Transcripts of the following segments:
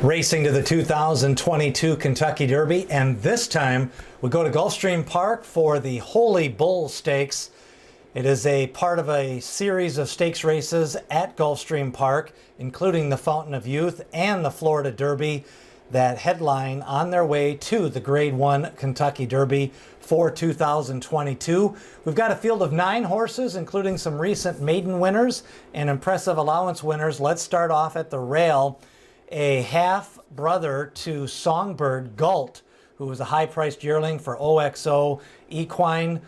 Racing to the 2022 Kentucky Derby, and this time we go to Gulfstream Park for the Holy Bull Stakes. It is a part of a series of stakes races at Gulfstream Park, including the Fountain of Youth and the Florida Derby, that headline on their way to the Grade 1 Kentucky Derby for 2022. We've got a field of 9 horses, including some recent maiden winners and impressive allowance winners. Let's start off at the rail. A half-brother to Songbird, Galt, who was a high-priced yearling for OXO Equine,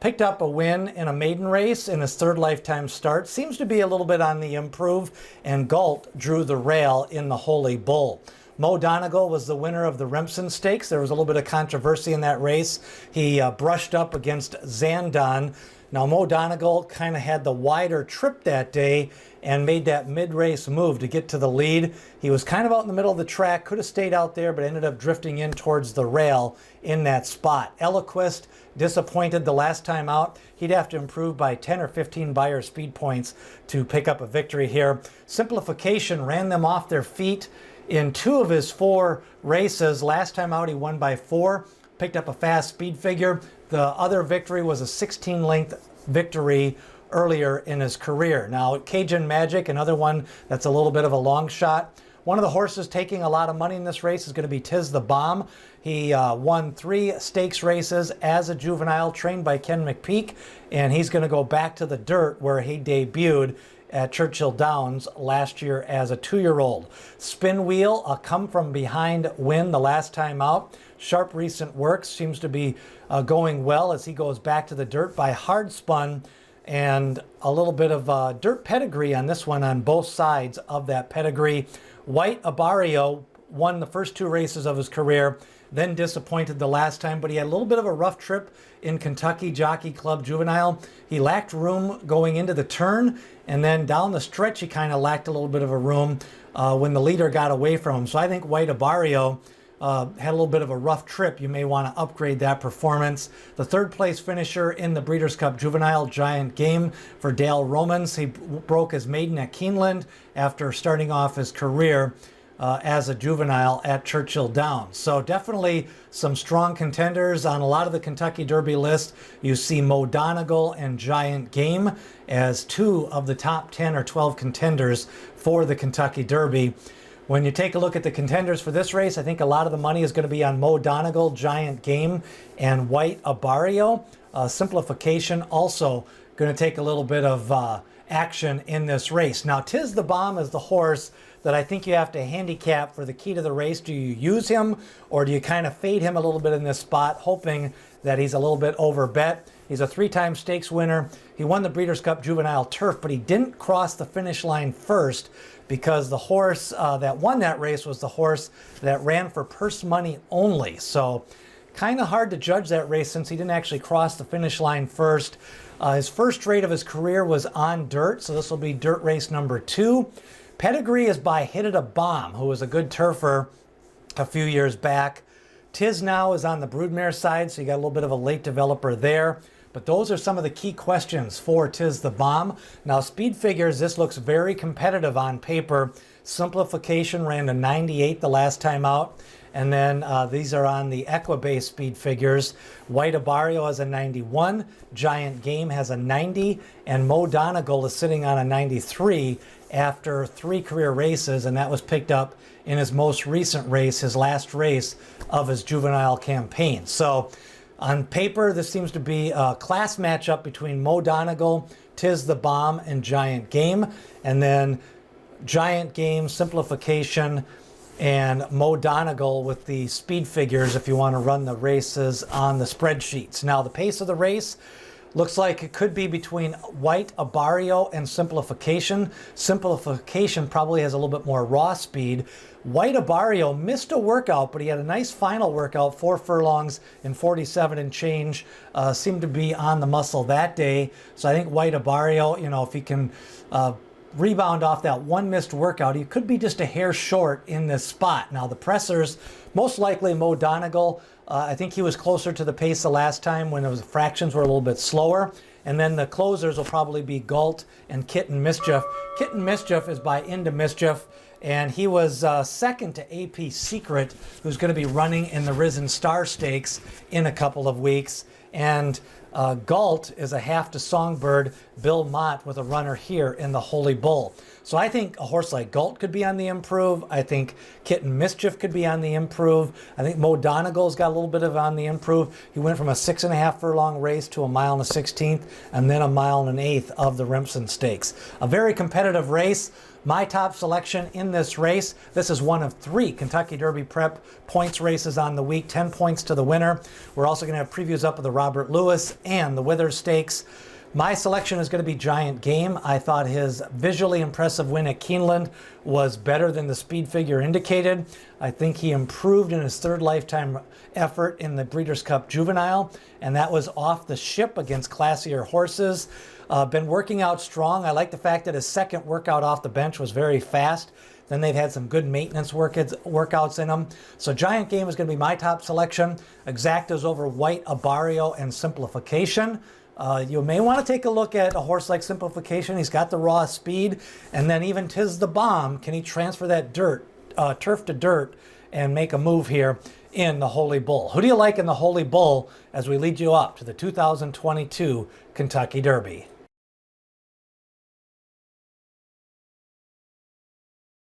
picked up a win in a maiden race in his third lifetime start. Seems to be a little bit on the improve, and Galt drew the rail in the Holy Bull. Mo Donegal was the winner of the Remsen Stakes. There was a little bit of controversy in that race. He brushed up against Zandon. Now, Mo Donegal kind of had the wider trip that day and made that mid-race move to get to the lead. He was kind of out in the middle of the track, could have stayed out there, but ended up drifting in towards the rail in that spot. Eloquist disappointed the last time out. He'd have to improve by 10 or 15 Beyer speed points to pick up a victory here. Simplification ran them off their feet in 2 of his 4 races. Last time out, he won by 4, picked up a fast speed figure. The other victory was a 16-length victory earlier in his career. Now, Cajun Magic, another one that's a little bit of a long shot. One of the horses taking a lot of money in this race is going to be Tiz the Bomb. He won 3 stakes races as a juvenile, trained by Ken McPeak, and he's going to go back to the dirt where he debuted at Churchill Downs last year as a 2-year-old. Spin Wheel, a come-from-behind win the last time out. Sharp recent work seems to be going well as he goes back to the dirt by Hard Spun, and a little bit of dirt pedigree on this one on both sides of that pedigree. White Abarrio won the first 2 races of his career, then disappointed the last time, but he had a little bit of a rough trip in Kentucky Jockey Club Juvenile. He lacked room going into the turn, and then down the stretch he kind of lacked a little bit of a room when the leader got away from him. So I think White Abarrio had a little bit of a rough trip. You may want to upgrade that performance. The 3rd place finisher in the Breeders' Cup Juvenile, Giant Game for Dale Romans. He broke his maiden at Keeneland after starting off his career as a juvenile at Churchill Downs. So definitely some strong contenders on a lot of the Kentucky Derby list. You see Mo Donegal and Giant Game as 2 of the top 10 or 12 contenders for the Kentucky Derby. When you take a look at the contenders for this race, I think a lot of the money is going to be on Mo Donegal, Giant Game, and White Abarrio. Simplification also going to take a little bit of action in this race. Now, Tiz the Bomb is the horse that I think you have to handicap for the key to the race. Do you use him, or do you kind of fade him a little bit in this spot, hoping that he's a little bit over bet? He's a 3-time stakes winner. He won the Breeders' Cup Juvenile Turf, but he didn't cross the finish line first because the horse that won that race was the horse that ran for purse money only. So kind of hard to judge that race since he didn't actually cross the finish line first. His first rate of his career was on dirt, so this will be dirt race number 2. Pedigree is by Hit It a Bomb, who was a good turfer a few years back. Tiz now is on the broodmare side, so you got a little bit of a late developer there. But those are some of the key questions for Tiz the Bomb. Now, speed figures, this looks very competitive on paper. Simplification ran to 98 the last time out. And then these are on the Equibase speed figures. White Abarrio has a 91, Giant Game has a 90, and Mo Donegal is sitting on a 93 after 3 career races, and that was picked up in his most recent race, his last race of his juvenile campaign. So on paper, this seems to be a class matchup between Mo Donegal, Tiz the Bomb, and Giant Game. And then Giant Game, Simplification, and Mo Donegal with the speed figures if you want to run the races on the spreadsheets. Now, the pace of the race looks like it could be between White Abarrio and Simplification. Simplification probably has a little bit more raw speed. White Abarrio missed a workout, but he had a nice final workout, 4 furlongs and 47 and change. Seemed to be on the muscle that day. So I think White Abarrio, you know, if he can rebound off that one missed workout, he could be just a hair short in this spot. Now, the pressers, most likely Mo Donegal. I think he was closer to the pace the last time when the fractions were a little bit slower. And then the closers will probably be Galt and Kitten Mischief. Kitten Mischief is by Into Mischief, and he was second to AP Secret, who's going to be running in the Risen Star Stakes in a couple of weeks. And Galt is a half to Songbird, Bill Mott with a runner here in the Holy Bull. So I think a horse like Galt could be on the improve. I think Kitten Mischief could be on the improve. I think Mo Donegal's got a little bit of on the improve. He went from a 6.5 furlong race to a 1.16 miles and then a 1.125 miles of the Remsen Stakes. A very competitive race. My top selection in this race, this is one of 3 Kentucky Derby Prep points races on the week, 10 points to the winner. We're also going to have previews up of the Robert Lewis and the Withers Stakes. My selection is going to be Giant Game. I thought his visually impressive win at Keeneland was better than the speed figure indicated. I think he improved in his 3rd lifetime effort in the Breeders' Cup Juvenile, and that was off the ship against classier horses. Been working out strong. I like the fact that his 2nd workout off the bench was very fast. Then they've had some good maintenance workouts in him. So Giant Game is going to be my top selection. Exactas over White, Abario, and Simplification. You may want to take a look at a horse like Simplification. He's got the raw speed, and then even Tis the Bomb. Can he transfer that turf to dirt and make a move here in the Holy Bull? Who do you like in the Holy Bull as we lead you up to the 2022 Kentucky Derby?